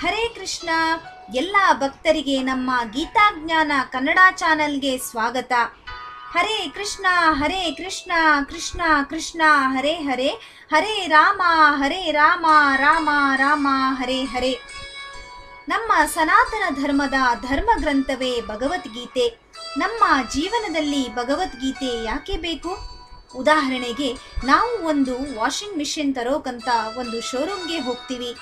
ಹರೇ ಕೃಷ್ಣ. ಎಲ್ಲ ಭಕ್ತರಿಗೆ ನಮ್ಮ ಗೀತಾಜ್ಞಾನ ಕನ್ನಡ ಚಾನಲ್ಗೆ ಸ್ವಾಗತ. ಹರೇ ಕೃಷ್ಣ ಕೃಷ್ಣ ಕೃಷ್ಣ ಹರೇ ಹರೇ, ಹರೇ ರಾಮ ರಾಮ ರಾಮ ಹರೇ ಹರೇ. ನಮ್ಮ ಸನಾತನ ಧರ್ಮದ ಧರ್ಮ ಗ್ರಂಥವೇ ಭಗವದ್ಗೀತೆ. ನಮ್ಮ ಜೀವನದಲ್ಲಿ ಭಗವದ್ಗೀತೆ ಯಾಕೆ ಬೇಕು? ಉದಾಹರಣೆಗೆ, ನಾವು ಒಂದು ವಾಷಿಂಗ್ ಮಿಷಿನ್ ತರೋಕಂತ ಒಂದು ಶೋರೂಮ್ಗೆ ಹೋಗ್ತೀವಿ.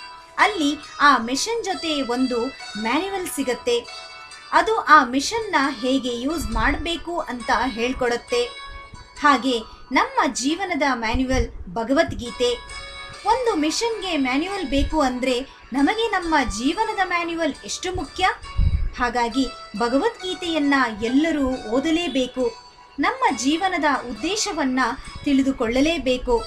ಅಲ್ಲಿ ಆ ಮಿಷನ್ ಜೊತೆ ಒಂದು ಮ್ಯಾನ್ಯುವಲ್ ಸಿಗತ್ತೆ. ಅದು ಆ ಮಿಷನ್ನ ಹೇಗೆ ಯೂಸ್ ಮಾಡಬೇಕು ಅಂತ ಹೇಳ್ಕೊಡುತ್ತೆ. ಹಾಗೆ ನಮ್ಮ ಜೀವನದ ಮ್ಯಾನ್ಯುವಲ್ ಭಗವದ್ಗೀತೆ. ಒಂದು ಮಿಷನ್ಗೆ ಮ್ಯಾನ್ಯುವಲ್ ಬೇಕು ಅಂದರೆ ನಮಗೆ ನಮ್ಮ ಜೀವನದ ಮ್ಯಾನ್ಯುವಲ್ ಎಷ್ಟು ಮುಖ್ಯ. ಹಾಗಾಗಿ ಭಗವದ್ಗೀತೆಯನ್ನು ಎಲ್ಲರೂ ಓದಲೇಬೇಕು. ನಮ್ಮ ಜೀವನದ ಉದ್ದೇಶವನ್ನು ತಿಳಿದುಕೊಳ್ಳಲೇಬೇಕು.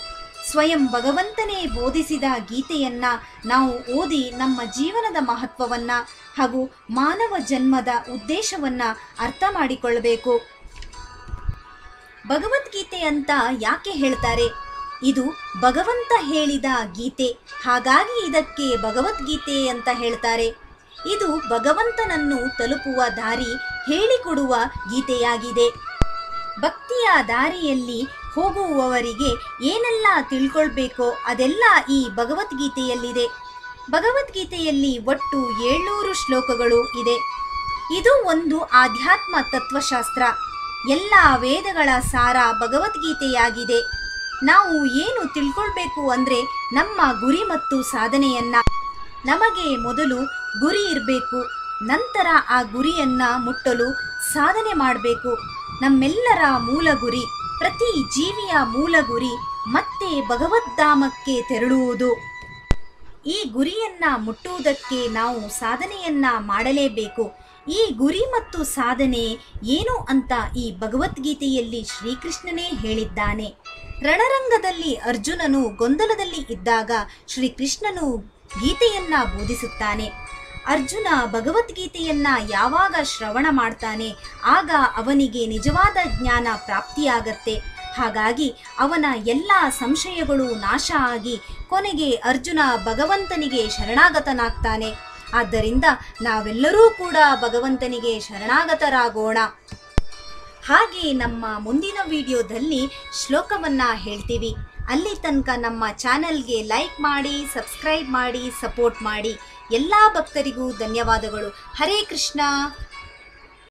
ಸ್ವಯಂ ಭಗವಂತನೇ ಬೋಧಿಸಿದ ಗೀತೆಯನ್ನು ನಾವು ಓದಿ ನಮ್ಮ ಜೀವನದ ಮಹತ್ವವನ್ನು ಹಾಗೂ ಮಾನವ ಜನ್ಮದ ಉದ್ದೇಶವನ್ನು ಅರ್ಥ ಮಾಡಿಕೊಳ್ಳಬೇಕು. ಭಗವದ್ಗೀತೆ ಅಂತ ಯಾಕೆ ಹೇಳ್ತಾರೆ? ಇದು ಭಗವಂತ ಹೇಳಿದ ಗೀತೆ, ಹಾಗಾಗಿ ಇದಕ್ಕೆ ಭಗವದ್ಗೀತೆ ಅಂತ ಹೇಳ್ತಾರೆ. ಇದು ಭಗವಂತನನ್ನು ತಲುಪುವ ದಾರಿ ಹೇಳಿಕೊಡುವ ಗೀತೆಯಾಗಿದೆ. ಭಕ್ತಿಯ ದಾರಿಯಲ್ಲಿ ಹೋಗುವವರಿಗೆ ಏನೆಲ್ಲ ತಿಳ್ಕೊಳ್ಬೇಕೋ ಅದೆಲ್ಲ ಈ ಭಗವದ್ಗೀತೆಯಲ್ಲಿದೆ. ಭಗವದ್ಗೀತೆಯಲ್ಲಿ ಒಟ್ಟು 700 ಶ್ಲೋಕಗಳು ಇದೆ. ಇದು ಒಂದು ಆಧ್ಯಾತ್ಮ ತತ್ವಶಾಸ್ತ್ರ. ಎಲ್ಲ ವೇದಗಳ ಸಾರ ಭಗವದ್ಗೀತೆಯಾಗಿದೆ. ನಾವು ಏನು ತಿಳ್ಕೊಳ್ಬೇಕು ಅಂದರೆ ನಮ್ಮ ಗುರಿ ಮತ್ತು ಸಾಧನೆಯನ್ನು. ನಮಗೆ ಮೊದಲು ಗುರಿ ಇರಬೇಕು, ನಂತರ ಆ ಗುರಿಯನ್ನು ಮುಟ್ಟಲು ಸಾಧನೆ ಮಾಡಬೇಕು. ನಮ್ಮೆಲ್ಲರ ಮೂಲ ಗುರಿ, ಪ್ರತಿ ಜೀವಿಯ ಮೂಲ ಗುರಿ ಮತ್ತೆ ಭಗವದ್ಧಾಮಕ್ಕೆ ತೆರಳುವುದು. ಈ ಗುರಿಯನ್ನು ಮುಟ್ಟುವುದಕ್ಕೆ ನಾವು ಸಾಧನೆಯನ್ನು ಮಾಡಲೇಬೇಕು. ಈ ಗುರಿ ಮತ್ತು ಸಾಧನೆ ಏನು ಅಂತ ಈ ಭಗವದ್ಗೀತೆಯಲ್ಲಿ ಶ್ರೀಕೃಷ್ಣನೇ ಹೇಳಿದ್ದಾನೆ. ರಣರಂಗದಲ್ಲಿ ಅರ್ಜುನನು ಗೊಂದಲದಲ್ಲಿ ಇದ್ದಾಗ ಶ್ರೀಕೃಷ್ಣನು ಗೀತೆಯನ್ನು ಬೋಧಿಸುತ್ತಾನೆ. ಅರ್ಜುನ ಭಗವದ್ಗೀತೆಯನ್ನು ಯಾವಾಗ ಶ್ರವಣ ಮಾಡ್ತಾನೆ ಆಗ ಅವನಿಗೆ ನಿಜವಾದ ಜ್ಞಾನ ಪ್ರಾಪ್ತಿಯಾಗತ್ತೆ. ಹಾಗಾಗಿ ಅವನ ಎಲ್ಲ ಸಂಶಯಗಳು ನಾಶ ಆಗಿ ಕೊನೆಗೆ ಅರ್ಜುನ ಭಗವಂತನಿಗೆ ಶರಣಾಗತನಾಗ್ತಾನೆ. ಆದ್ದರಿಂದ ನಾವೆಲ್ಲರೂ ಕೂಡ ಭಗವಂತನಿಗೆ ಶರಣಾಗತರಾಗೋಣ. ಹಾಗೆ ನಮ್ಮ ಮುಂದಿನ ವಿಡಿಯೋದಲ್ಲಿ ಶ್ಲೋಕವನ್ನು ಹೇಳ್ತೀವಿ. ಅಲ್ಲಿ ತನಕ ನಮ್ಮ ಚಾನೆಲ್ಗೆ ಲೈಕ್ ಮಾಡಿ, ಸಬ್ಸ್ಕ್ರೈಬ್ ಮಾಡಿ, ಸಪೋರ್ಟ್ ಮಾಡಿ. ಎಲ್ಲ ಭಕ್ತರಿಗೂ ಧನ್ಯವಾದಗಳು. ಹರೇ ಕೃಷ್ಣ.